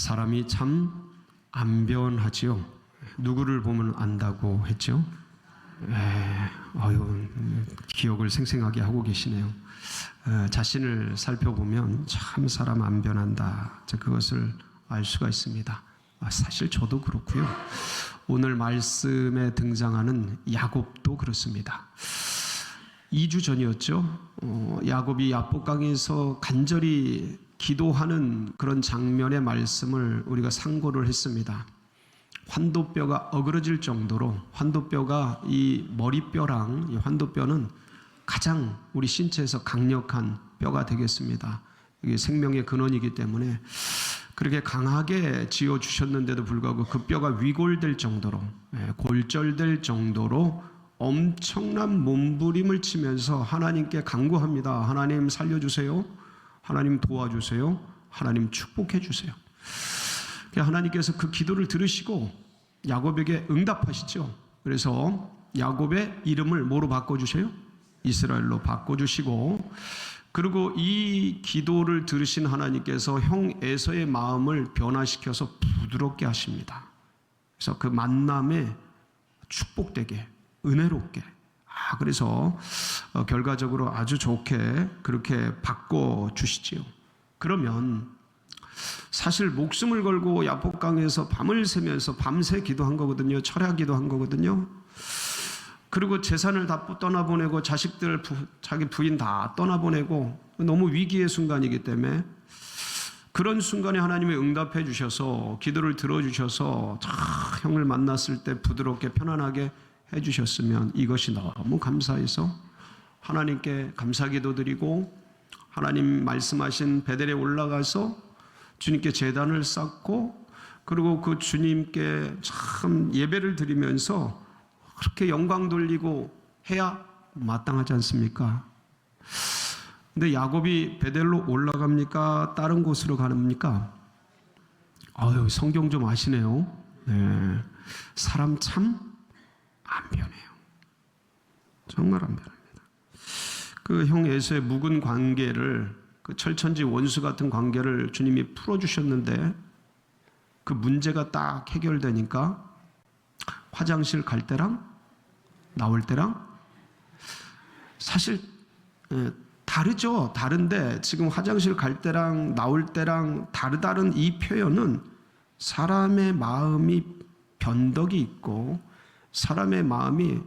사람이 참 안 변하지요. 누구를 보면 안다고 했죠? 기억을 생생하게 하고 계시네요. 자신을 살펴보면 참 사람 안 변한다. 그것을 알 수가 있습니다. 사실 저도 그렇고요. 오늘 말씀에 등장하는 야곱도 그렇습니다. 2주 전이었죠. 야곱이 야복강에서 간절히 기도하는 그런 장면의 말씀을 우리가 상고를 했습니다. 환도뼈가 어그러질 정도로, 환도뼈가 이 머리뼈랑 이 환도뼈는 가장 우리 신체에서 강력한 뼈가 되겠습니다. 이게 생명의 근원이기 때문에 그렇게 강하게 지어주셨는데도 불구하고 그 뼈가 위골될 정도로, 골절될 정도로 엄청난 몸부림을 치면서 하나님께 간구합니다. 하나님 살려주세요. 하나님 도와주세요. 하나님 축복해 주세요. 하나님께서 그 기도를 들으시고 야곱에게 응답하시죠. 그래서 야곱의 이름을 뭐로 바꿔주세요? 이스라엘로 바꿔주시고, 그리고 이 기도를 들으신 하나님께서 형 에서의 마음을 변화시켜서 부드럽게 하십니다. 그래서 그 만남에 축복되게, 은혜롭게, 그래서 결과적으로 아주 좋게 그렇게 바꿔주시지요. 그러면 사실 목숨을 걸고 야복강에서 밤을 새면서 밤새 기도한 거거든요. 철야 기도한 거거든요. 그리고 재산을 다 떠나보내고 자식들, 자기 부인 다 떠나보내고 너무 위기의 순간이기 때문에 그런 순간에 하나님이 응답해 주셔서 기도를 들어주셔서 형을 만났을 때 부드럽게 편안하게 해주셨으면 이것이 너무 감사해서 하나님께 감사기도 드리고, 하나님 말씀하신 베델에 올라가서 주님께 제단을 쌓고, 그리고 그 주님께 참 예배를 드리면서 그렇게 영광 돌리고 해야 마땅하지 않습니까? 근데 야곱이 베델로 올라갑니까? 다른 곳으로 갑니까? 성경 좀 아시네요. 네. 사람 참 안 변해요. 정말 안 변합니다. 그 형 에서의 묵은 관계를, 그 철천지 원수 같은 관계를 주님이 풀어주셨는데 그 문제가 딱 해결되니까 화장실 갈 때랑 나올 때랑 사실 다르죠. 다른데 지금 화장실 갈 때랑 나올 때랑 다른 이 표현은 사람의 마음이 변덕이 있고 사람의 마음이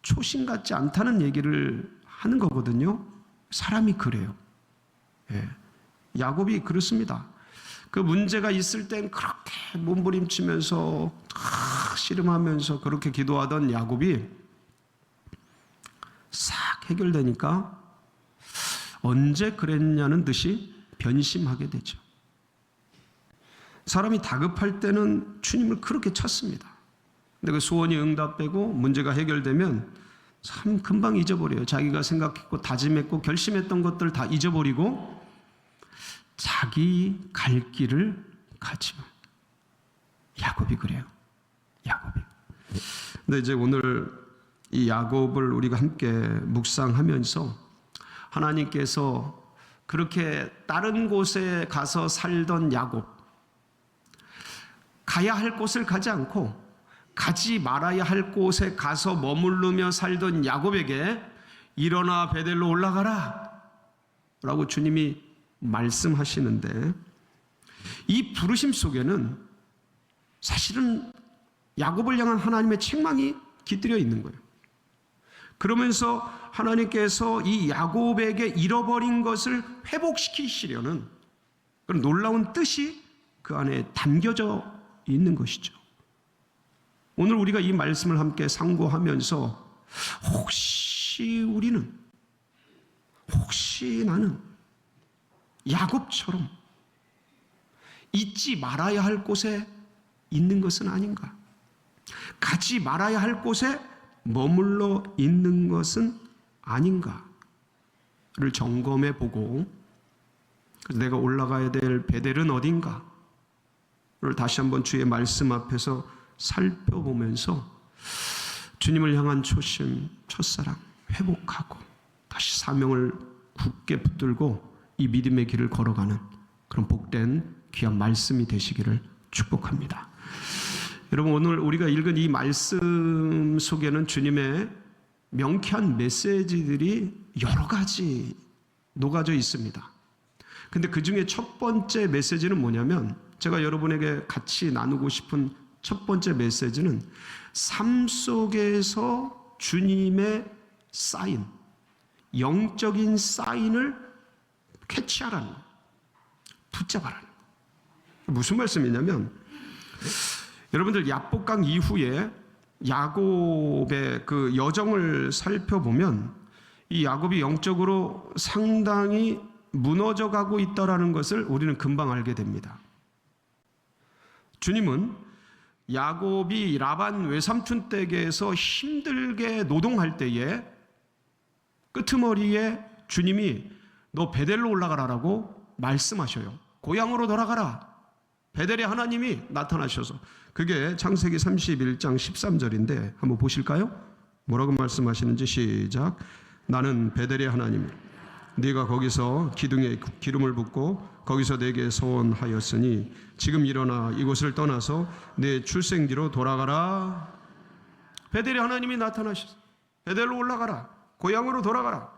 초신 같지 않다는 얘기를 하는 거거든요. 사람이 그래요. 야곱이 그렇습니다. 그 문제가 있을 땐 그렇게 몸부림치면서 씨름하면서 그렇게 기도하던 야곱이 싹 해결되니까 언제 그랬냐는 듯이 변심하게 되죠. 사람이 다급할 때는 주님을 그렇게 찾습니다. 근데 그 소원이 응답되고 문제가 해결되면 참 금방 잊어버려요. 자기가 생각했고 다짐했고 결심했던 것들 다 잊어버리고 자기 갈 길을 가죠. 야곱이 그래요. 야곱이. 근데 이제 오늘 이 야곱을 우리가 함께 묵상하면서 하나님께서 그렇게 다른 곳에 가서 살던 야곱, 가야 할 곳을 가지 않고 가지 말아야 할 곳에 가서 머무르며 살던 야곱에게 일어나 베델로 올라가라 라고 주님이 말씀하시는데, 이 부르심 속에는 사실은 야곱을 향한 하나님의 책망이 깃들여 있는 거예요. 그러면서 하나님께서 이 야곱에게 잃어버린 것을 회복시키시려는 그런 놀라운 뜻이 그 안에 담겨져 있는 것이죠. 오늘 우리가 이 말씀을 함께 상고하면서 혹시 나는 야곱처럼 잊지 말아야 할 곳에 있는 것은 아닌가? 가지 말아야 할 곳에 머물러 있는 것은 아닌가를 점검해 보고, 내가 올라가야 될 베델은 어딘가를 다시 한번 주의 말씀 앞에서 살펴보면서 주님을 향한 초심, 첫사랑 회복하고 다시 사명을 굳게 붙들고 이 믿음의 길을 걸어가는 그런 복된 귀한 말씀이 되시기를 축복합니다. 여러분, 오늘 우리가 읽은 이 말씀 속에는 주님의 명쾌한 메시지들이 여러 가지 녹아져 있습니다. 근데 그 중에 첫 번째 메시지는 뭐냐면, 제가 여러분에게 같이 나누고 싶은 첫 번째 메시지는 삶 속에서 주님의 사인, 영적인 사인을 캐치하라는 거예요. 붙잡아라는 거예요. 무슨 말씀이냐면, 여러분들 야복강 이후에 야곱의 그 여정을 살펴보면 이 야곱이 영적으로 상당히 무너져 가고 있다는 것을 우리는 금방 알게 됩니다. 주님은 야곱이 라반 외삼촌 댁에서 힘들게 노동할 때에 끄트머리에 주님이 너 베델로 올라가라라고 말씀하셔요. 고향으로 돌아가라. 베델의 하나님이 나타나셔서, 그게 창세기 31장 13절인데 한번 보실까요? 뭐라고 말씀하시는지 시작. 나는 베델의 하나님, 네가 거기서 기둥에 기름을 붓고 거기서 내게 서원하였으니 지금 일어나 이곳을 떠나서 내 출생지로 돌아가라. 베델의 하나님이 나타나셔서 베델로 올라가라. 고향으로 돌아가라.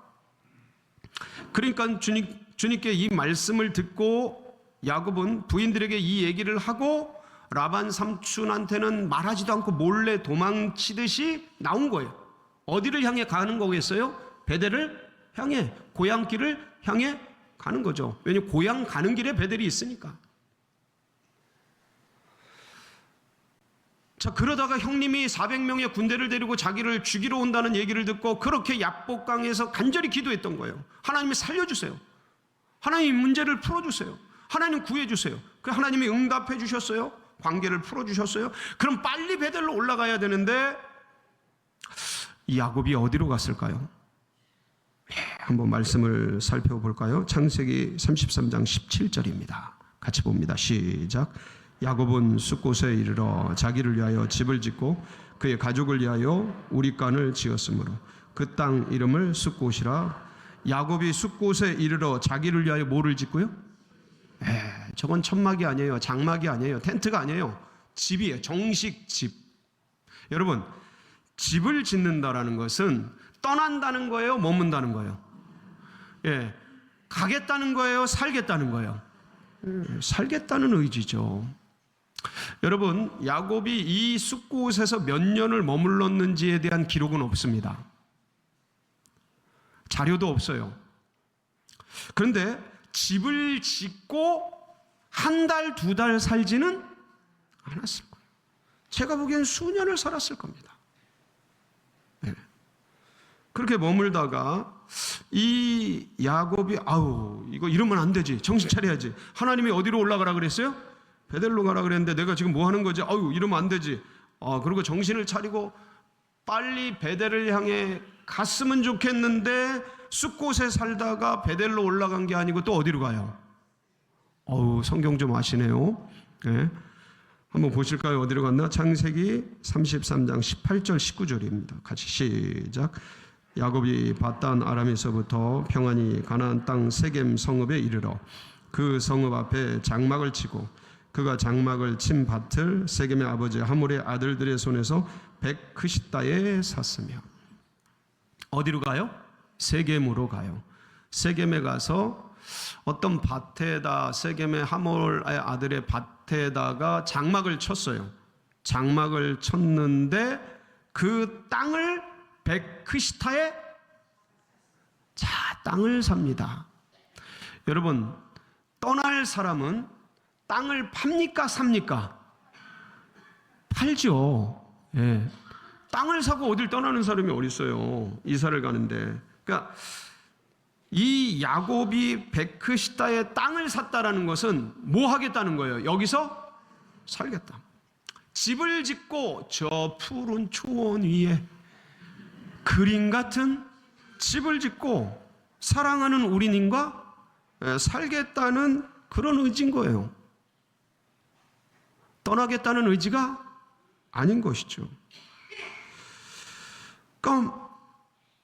그러니까 주님께 이 말씀을 듣고 야곱은 부인들에게 이 얘기를 하고 라반 삼촌한테는 말하지도 않고 몰래 도망치듯이 나온 거예요. 어디를 향해 가는 거겠어요? 베델을 향해, 고향길을 향해 가는 거죠. 왜냐하면 고향 가는 길에 베델이 있으니까. 자, 그러다가 형님이 400명의 군대를 데리고 자기를 죽이러 온다는 얘기를 듣고 그렇게 야복강에서 간절히 기도했던 거예요. 하나님이 살려주세요. 하나님 문제를 풀어주세요. 하나님 구해주세요. 그 하나님이 응답해 주셨어요. 관계를 풀어주셨어요. 그럼 빨리 베델로 올라가야 되는데 이 야곱이 어디로 갔을까요? 한번 말씀을 살펴볼까요? 창세기 33장 17절입니다. 같이 봅니다. 시작. 야곱은 숫곳에 이르러 자기를 위하여 집을 짓고 그의 가족을 위하여 우리간을 지었으므로 그 땅 이름을 숫곳이라. 야곱이 숫곳에 이르러 자기를 위하여 뭐를 짓고요? 저건 천막이 아니에요. 장막이 아니에요. 텐트가 아니에요. 집이에요. 정식 집. 여러분, 집을 짓는다라는 것은 떠난다는 거예요? 머문다는 거예요? 가겠다는 거예요? 살겠다는 거예요? 살겠다는 의지죠. 여러분, 야곱이 이 숫곳에서 몇 년을 머물렀는지에 대한 기록은 없습니다. 자료도 없어요. 그런데 집을 짓고 한 달, 두 달 살지는 않았을 거예요. 제가 보기엔 수년을 살았을 겁니다. 그렇게 머물다가 이 야곱이 이거 이러면 안 되지. 정신 차려야지. 하나님이 어디로 올라가라 그랬어요? 베델로 가라 그랬는데 내가 지금 뭐 하는 거지? 이러면 안 되지. 그리고 정신을 차리고 빨리 베델을 향해 갔으면 좋겠는데 숫곳에 살다가 베델로 올라간 게 아니고 또 어디로 가요? 성경 좀 아시네요. 한번 보실까요? 어디로 갔나? 창세기 33장 18절 19절입니다. 같이 시작. 야곱이 밧단 아람에서부터 평안히 가나안 땅 세겜 성읍에 이르러 그 성읍 앞에 장막을 치고 그가 장막을 친 밭을 세겜의 아버지 하몰의 아들들의 손에서 백크시다에 샀으며. 어디로 가요? 세겜으로 가요. 세겜에 가서 어떤 밭에다, 세겜의 하몰의 아들의 밭에다가 장막을 쳤어요. 장막을 쳤는데 그 땅을 백크시타에 땅을 삽니다. 여러분, 떠날 사람은 땅을 팝니까 삽니까? 팔죠. 땅을 사고 어딜 떠나는 사람이 어디 있어요? 이사를 가는데. 그러니까 이 야곱이 백크시다의 땅을 샀다라는 것은 뭐 하겠다는 거예요? 여기서 살겠다. 집을 짓고 저 푸른 초원 위에 그림 같은 집을 짓고 사랑하는 우리님과 살겠다는 그런 의지인 거예요. 떠나겠다는 의지가 아닌 것이죠. 그러니까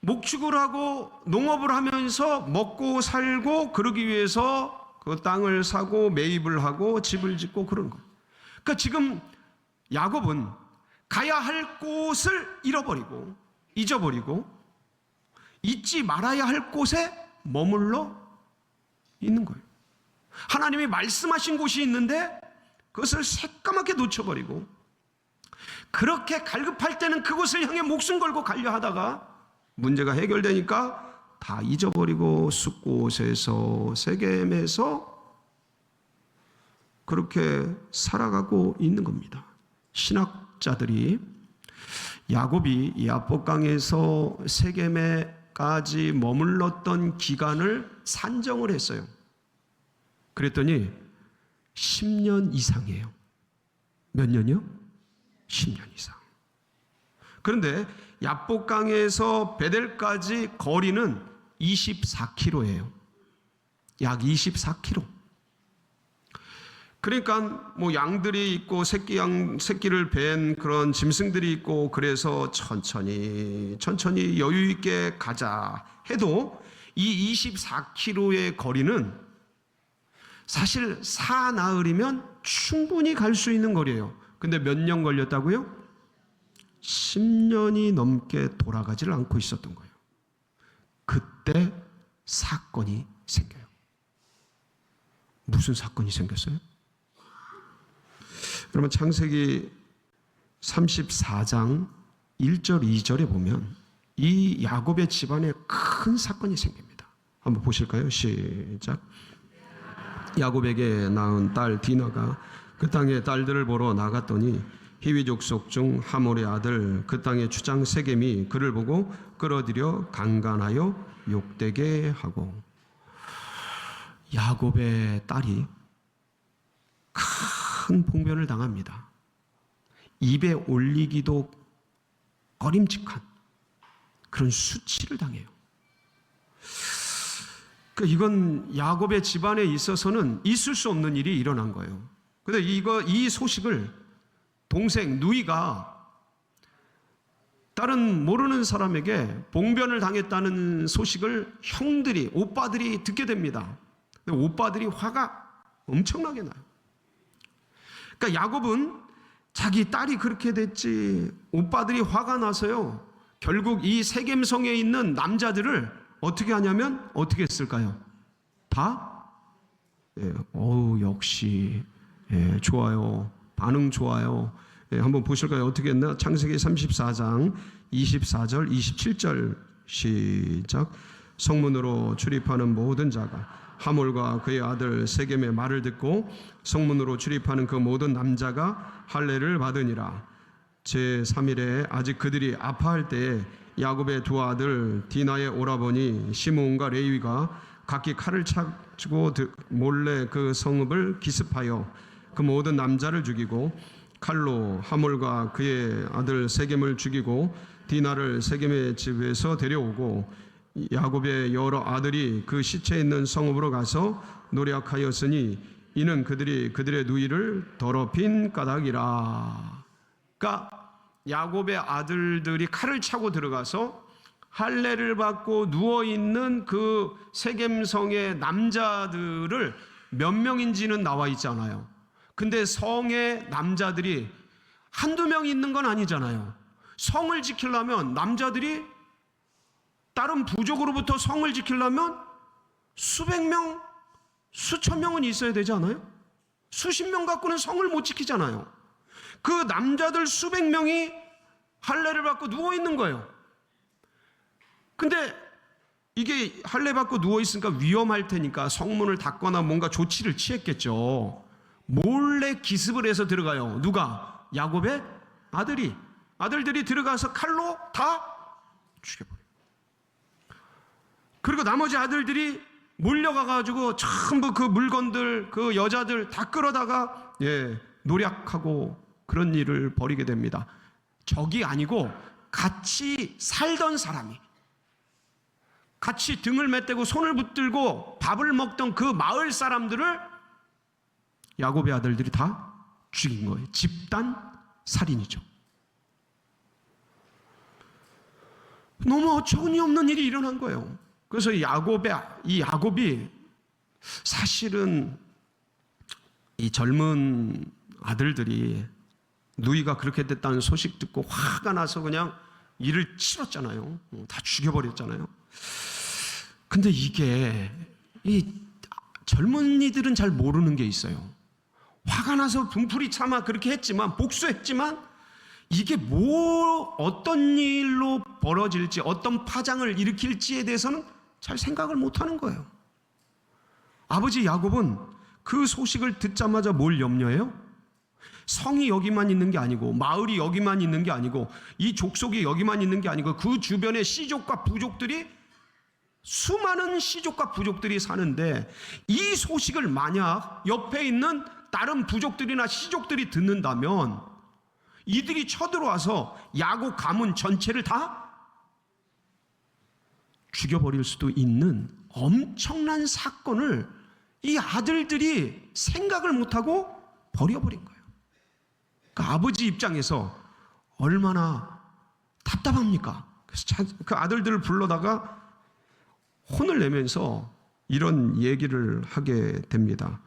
목축을 하고 농업을 하면서 먹고 살고 그러기 위해서 그 땅을 사고 매입을 하고 집을 짓고 그런 거. 그러니까 지금 야곱은 가야 할 곳을 잃어버리고 잊어버리고 잊지 말아야 할 곳에 머물러 있는 거예요. 하나님이 말씀하신 곳이 있는데 그것을 새까맣게 놓쳐버리고, 그렇게 갈급할 때는 그곳을 향해 목숨 걸고 가려 하다가 문제가 해결되니까 다 잊어버리고 숫곳에서 세겜에서 그렇게 살아가고 있는 겁니다. 신학자들이 야곱이 야복강에서 세겜에까지 머물렀던 기간을 산정을 했어요. 그랬더니 10년 이상이에요. 몇 년이요? 10년 이상. 그런데 야복강에서 베델까지 거리는 24km예요. 약 24km. 그러니까 뭐 양들이 있고 새끼를 벤 그런 짐승들이 있고, 그래서 천천히 여유 있게 가자 해도 이 24km의 거리는 사실 사나흘이면 충분히 갈 수 있는 거리예요. 근데 몇 년 걸렸다고요? 10년이 넘게 돌아가지를 않고 있었던 거예요. 그때 사건이 생겨요. 무슨 사건이 생겼어요? 여러분, 창세기 34장 1절 2절에 보면 이 야곱의 집안에 큰 사건이 생깁니다. 한번 보실까요? 시작. 야곱에게 낳은 딸 디나가 그 땅의 딸들을 보러 나갔더니 히위 족속 중 하몰의 아들 그 땅의 주장 세겜이 그를 보고 끌어들여 강간하여 욕되게 하고. 야곱의 딸이 큰 봉변을 당합니다. 입에 올리기도 꺼림칙한 그런 수치를 당해요. 이건 야곱의 집안에 있어서는 있을 수 없는 일이 일어난 거예요. 근데 이 소식을 동생 누이가 다른 모르는 사람에게 봉변을 당했다는 소식을 형들이, 오빠들이 듣게 됩니다. 근데 오빠들이 화가 엄청나게 나요. 그러니까 야곱은 자기 딸이 그렇게 됐지, 오빠들이 화가 나서요, 결국 이 세겜성에 있는 남자들을 어떻게 하냐면 어떻게 했을까요? 다 역시 좋아요, 반응 좋아요. 한번 보실까요? 어떻게 했나? 창세기 34장 24절 27절 시작. 성문으로 출입하는 모든 자가 하몰과 그의 아들 세겜의 말을 듣고 성문으로 출입하는 그 모든 남자가 할례를 받으니라. 제3일에 아직 그들이 아파할 때에 야곱의 두 아들 디나의 오라버니 시므온과 레위가 각기 칼을 차고 몰래 그 성읍을 기습하여 그 모든 남자를 죽이고 칼로 하몰과 그의 아들 세겜을 죽이고 디나를 세겜의 집에서 데려오고 야곱의 여러 아들이 그 시체 있는 성읍으로 가서 노력하였으니 이는 그들이 그들의 누이를 더럽힌 까닭이라. 그러니까 야곱의 아들들이 칼을 차고 들어가서 할례를 받고 누워있는 그 세겜성의 남자들을 몇 명인지는 나와 있잖아요. 근데 성의 남자들이 한두 명 있는 건 아니잖아요. 성을 지키려면 남자들이 다른 부족으로부터 성을 지키려면 수백 명, 수천 명은 있어야 되지 않아요? 수십 명 갖고는 성을 못 지키잖아요. 그 남자들 수백 명이 할례를 받고 누워있는 거예요. 근데 이게 할례 받고 누워있으니까 위험할 테니까 성문을 닫거나 뭔가 조치를 취했겠죠. 몰래 기습을 해서 들어가요. 누가? 야곱의 아들들이 들어가서 칼로 다 죽여버려요. 그리고 나머지 아들들이 몰려가가지고 전부 그 물건들, 그 여자들 다 끌어다가 노략하고 그런 일을 벌이게 됩니다. 적이 아니고 같이 살던 사람이, 같이 등을 맞대고 손을 붙들고 밥을 먹던 그 마을 사람들을 야곱의 아들들이 다 죽인 거예요. 집단 살인이죠. 너무 어처구니 없는 일이 일어난 거예요. 그래서 야곱이 사실은 이 젊은 아들들이 누이가 그렇게 됐다는 소식 듣고 화가 나서 그냥 이를 치렀잖아요. 다 죽여버렸잖아요. 근데 이게 이 젊은이들은 잘 모르는 게 있어요. 화가 나서 분풀이 참아 그렇게 했지만, 복수했지만, 이게 어떤 일로 벌어질지, 어떤 파장을 일으킬지에 대해서는 잘 생각을 못하는 거예요. 아버지 야곱은 그 소식을 듣자마자 뭘 염려해요? 성이 여기만 있는 게 아니고, 마을이 여기만 있는 게 아니고, 이 족속이 여기만 있는 게 아니고, 그 주변에 시족과 부족들이, 수많은 시족과 부족들이 사는데, 이 소식을 만약 옆에 있는 다른 부족들이나 시족들이 듣는다면 이들이 쳐들어와서 야곱 가문 전체를 다 죽여버릴 수도 있는 엄청난 사건을 이 아들들이 생각을 못하고 버려버린 거예요. 그러니까 아버지 입장에서 얼마나 답답합니까? 그래서 그 아들들을 불러다가 혼을 내면서 이런 얘기를 하게 됩니다.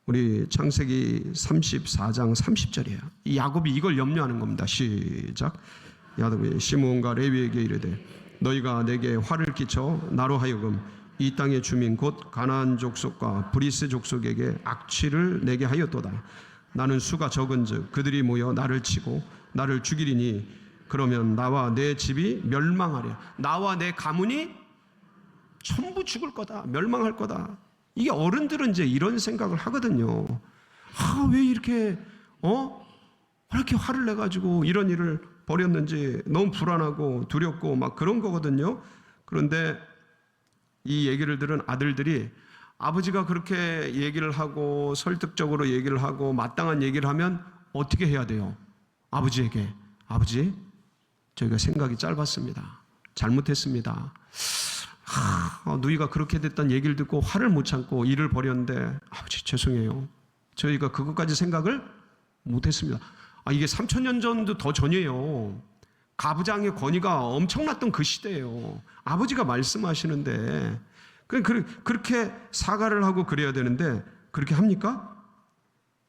우리 창세기 34장 30절이에요. 이 야곱이 이걸 염려하는 겁니다. 시작. 야곱이 시므온과 레위에게 이르되 너희가 내게 화를 끼쳐 나로 하여금 이 땅의 주민 곧 가나안 족속과 브리스 족속에게 악취를 내게 하였도다. 나는 수가 적은즉 그들이 모여 나를 치고 나를 죽이리니 그러면 나와 내 집이 멸망하랴. 나와 내 가문이 전부 죽을 거다. 멸망할 거다. 이게 어른들은 이제 이런 생각을 하거든요. 왜 이렇게 화를 내가지고 이런 일을 벌였는지 너무 불안하고 두렵고 막 그런 거거든요. 그런데 이 얘기를 들은 아들들이 아버지가 그렇게 얘기를 하고 설득적으로 얘기를 하고 마땅한 얘기를 하면 어떻게 해야 돼요? 아버지에게 아버지, 저희가 생각이 짧았습니다. 잘못했습니다. 누이가 그렇게 됐다는 얘기를 듣고 화를 못 참고 일을 벌였는데 아버지 죄송해요. 저희가 그것까지 생각을 못했습니다. 이게 3000년 전도 더 전이에요. 가부장의 권위가 엄청났던 그 시대예요. 아버지가 말씀하시는데 그렇게 사과를 하고 그래야 되는데 그렇게 합니까?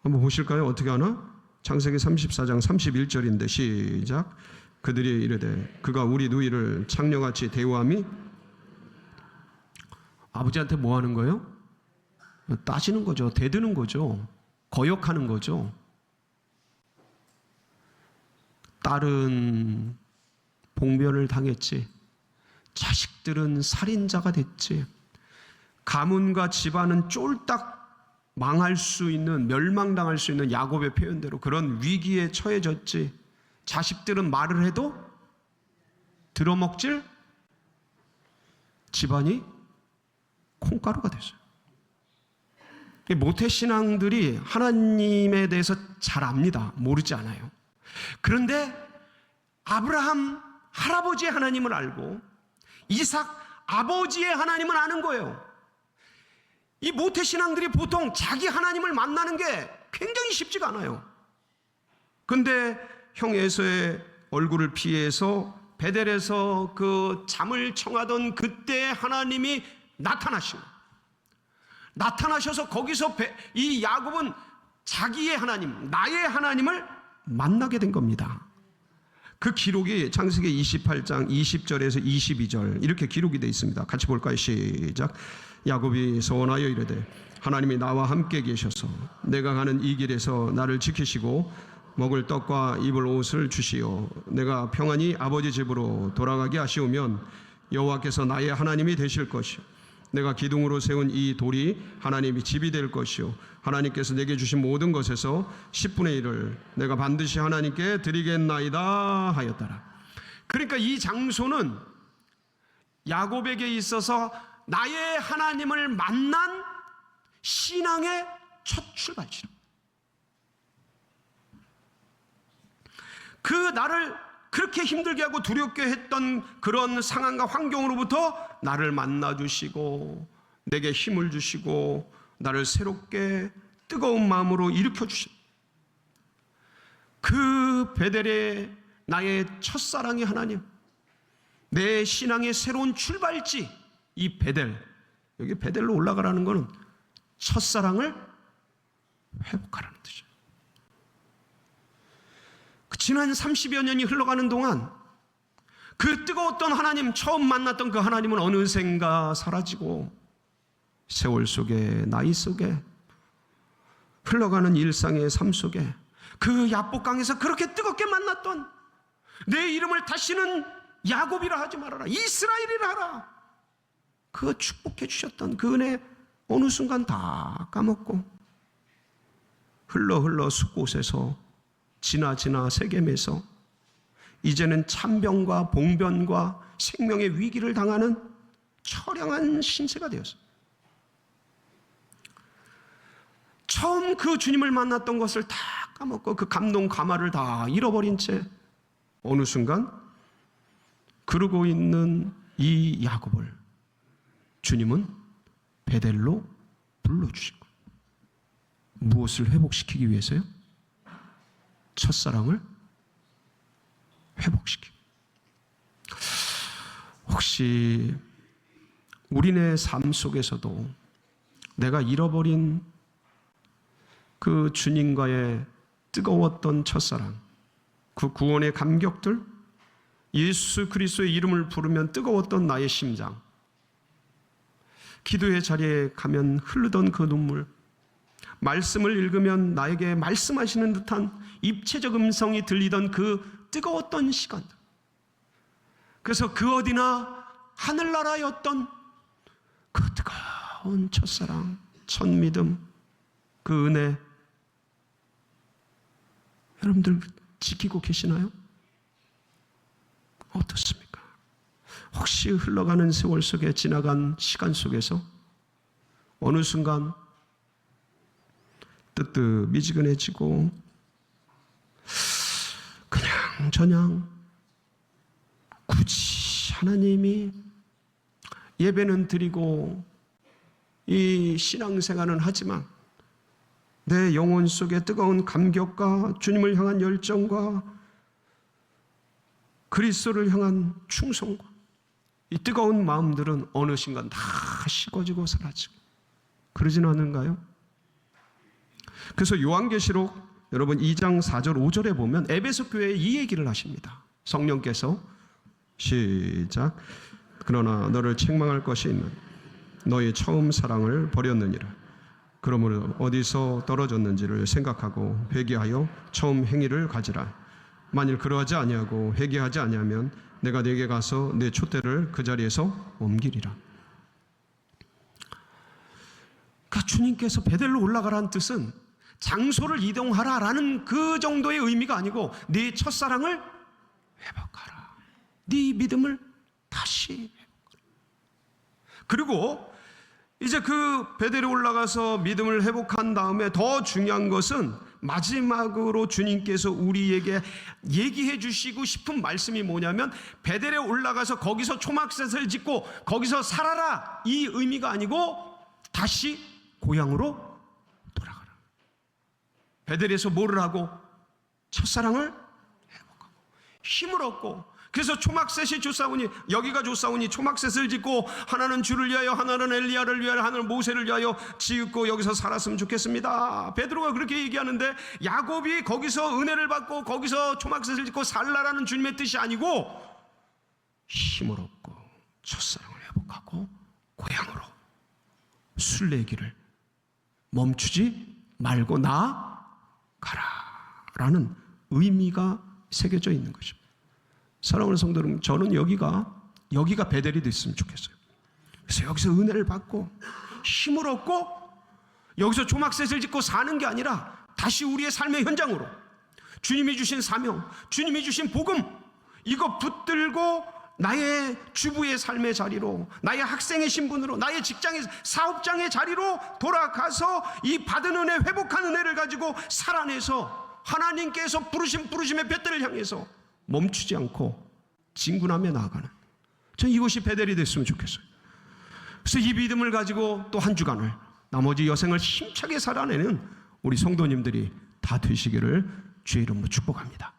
한번 보실까요? 어떻게 하나? 창세기 34장 31절인데 시작. 그들이 이르되 그가 우리 누이를 창녀같이 대우함이. 아버지한테 뭐 하는 거예요? 따지는 거죠. 대드는 거죠. 거역하는 거죠. 딸은 봉변을 당했지. 자식들은 살인자가 됐지. 가문과 집안은 쫄딱 망할 수 있는, 멸망당할 수 있는 야곱의 표현대로 그런 위기에 처해졌지. 자식들은 말을 해도 들어먹질, 집안이 콩가루가 됐어요. 모태신앙들이 하나님에 대해서 잘 압니다. 모르지 않아요. 그런데 아브라함 할아버지의 하나님을 알고 이삭 아버지의 하나님을 아는 거예요. 이 모태신앙들이 보통 자기 하나님을 만나는 게 굉장히 쉽지가 않아요. 근데 형 에서의 얼굴을 피해서 베델에서 그 잠을 청하던 그때 하나님이 나타나셔서 거기서 이 야곱은 자기의 하나님, 나의 하나님을 만나게 된 겁니다. 그 기록이 창세기 28장 20절에서 22절 이렇게 기록이 되어 있습니다. 같이 볼까요? 시작. 야곱이 소원하여 이르되 하나님이 나와 함께 계셔서 내가 가는 이 길에서 나를 지키시고 먹을 떡과 입을 옷을 주시오. 내가 평안히 아버지 집으로 돌아가게 하시오면 여호와께서 나의 하나님이 되실 것이오. 내가 기둥으로 세운 이 돌이 하나님이 집이 될 것이요 하나님께서 내게 주신 모든 것에서 10분의 1을 내가 반드시 하나님께 드리겠나이다 하였더라. 그러니까 이 장소는 야곱에게 있어서 나의 하나님을 만난 신앙의 첫 출발지로, 그 나를 그렇게 힘들게 하고 두렵게 했던 그런 상황과 환경으로부터 나를 만나주시고 내게 힘을 주시고 나를 새롭게 뜨거운 마음으로 일으켜 주신 그 베델의 나의 첫사랑의 하나님, 내 신앙의 새로운 출발지, 이 베델, 여기 베델로 올라가라는 것은 첫사랑을 회복하라는 뜻이에요. 지난 30여 년이 흘러가는 동안 그 뜨거웠던 하나님, 처음 만났던 그 하나님은 어느샌가 사라지고 세월 속에, 나이 속에, 흘러가는 일상의 삶 속에 그 야복강에서 그렇게 뜨겁게 만났던, 내 이름을 다시는 야곱이라 하지 말아라, 이스라엘이라 하라, 그 축복해 주셨던 그 은혜 어느 순간 다 까먹고 흘러 숲곳에서 지나 세겜에서 이제는 참병과 봉변과 생명의 위기를 당하는 처량한 신세가 되었어요. 처음 그 주님을 만났던 것을 다 까먹고 그 감동 가마를 다 잃어버린 채 어느 순간 그러고 있는 이 야곱을 주님은 베델로 불러주신 거예요. 무엇을 회복시키기 위해서요? 첫사랑을 회복시키기. 혹시 우리네 삶 속에서도 내가 잃어버린 그 주님과의 뜨거웠던 첫사랑, 그 구원의 감격들, 예수 그리스도의 이름을 부르면 뜨거웠던 나의 심장, 기도의 자리에 가면 흐르던 그 눈물, 말씀을 읽으면 나에게 말씀하시는 듯한 입체적 음성이 들리던 그 뜨거웠던 시간들, 그래서 그 어디나 하늘나라였던 그 뜨거운 첫사랑, 첫 믿음, 그 은혜, 여러분들 지키고 계시나요? 어떻습니까? 혹시 흘러가는 세월 속에, 지나간 시간 속에서 어느 순간 뜨뜻미지근해지고 그냥저냥 굳이 하나님이 예배는 드리고 이 신앙생활은 하지만 내 영혼 속에 뜨거운 감격과 주님을 향한 열정과 그리스도를 향한 충성과 이 뜨거운 마음들은 어느 순간 다 식어지고 사라지고 그러지는 않은가요? 그래서 요한계시록 여러분 2장 4절 5절에 보면 에베소 교회에 이 얘기를 하십니다. 성령께서 시작, 그러나 너를 책망할 것이 있는 너의 처음 사랑을 버렸느니라. 그러므로 어디서 떨어졌는지를 생각하고 회개하여 처음 행위를 가지라. 만일 그러하지 아니하고 회개하지 아니하면 내가 네게 가서 내 촛대를 그 자리에서 옮기리라. 그러니까 주님께서 베델로 올라가라는 뜻은 장소를 이동하라라는 그 정도의 의미가 아니고 네 첫사랑을 회복하라, 네 믿음을 다시 회복하라. 그리고 이제 그 베델에 올라가서 믿음을 회복한 다음에 더 중요한 것은 마지막으로 주님께서 우리에게 얘기해 주시고 싶은 말씀이 뭐냐면, 베델에 올라가서 거기서 초막셋을 짓고 거기서 살아라, 이 의미가 아니고 다시 고향으로 돌아가라. 베델에서 뭐를 하고? 첫사랑을 회복하고 힘을 얻고, 그래서 초막셋이 좋사오니, 여기가 좋사오니 초막셋을 짓고 하나는 주를 위하여 하나는 엘리야를 위하여 하나는 모세를 위하여 지었고 여기서 살았으면 좋겠습니다. 베드로가 그렇게 얘기하는데 야곱이 거기서 은혜를 받고 거기서 초막셋을 짓고 살라라는 주님의 뜻이 아니고 힘을 얻고 첫사랑을 회복하고 고향으로 순례길을 멈추지 말고 나아가라라는 의미가 새겨져 있는 것입니다. 사랑하는 성도 여러분, 저는 여기가 베델이 됐으면 좋겠어요. 그래서 여기서 은혜를 받고 힘을 얻고 여기서 초막셋을 짓고 사는 게 아니라 다시 우리의 삶의 현장으로 주님이 주신 사명, 주님이 주신 복음, 이거 붙들고 나의 주부의 삶의 자리로, 나의 학생의 신분으로, 나의 직장의 사업장의 자리로 돌아가서 이 받은 은혜, 회복한 은혜를 가지고 살아내서 하나님께서 부르심의 볕들을 향해서 멈추지 않고 진군하며 나아가는, 전 이것이 베델이 됐으면 좋겠어요. 그래서 이 믿음을 가지고 또 한 주간을, 나머지 여생을 힘차게 살아내는 우리 성도님들이 다 되시기를 주의 이름으로 축복합니다.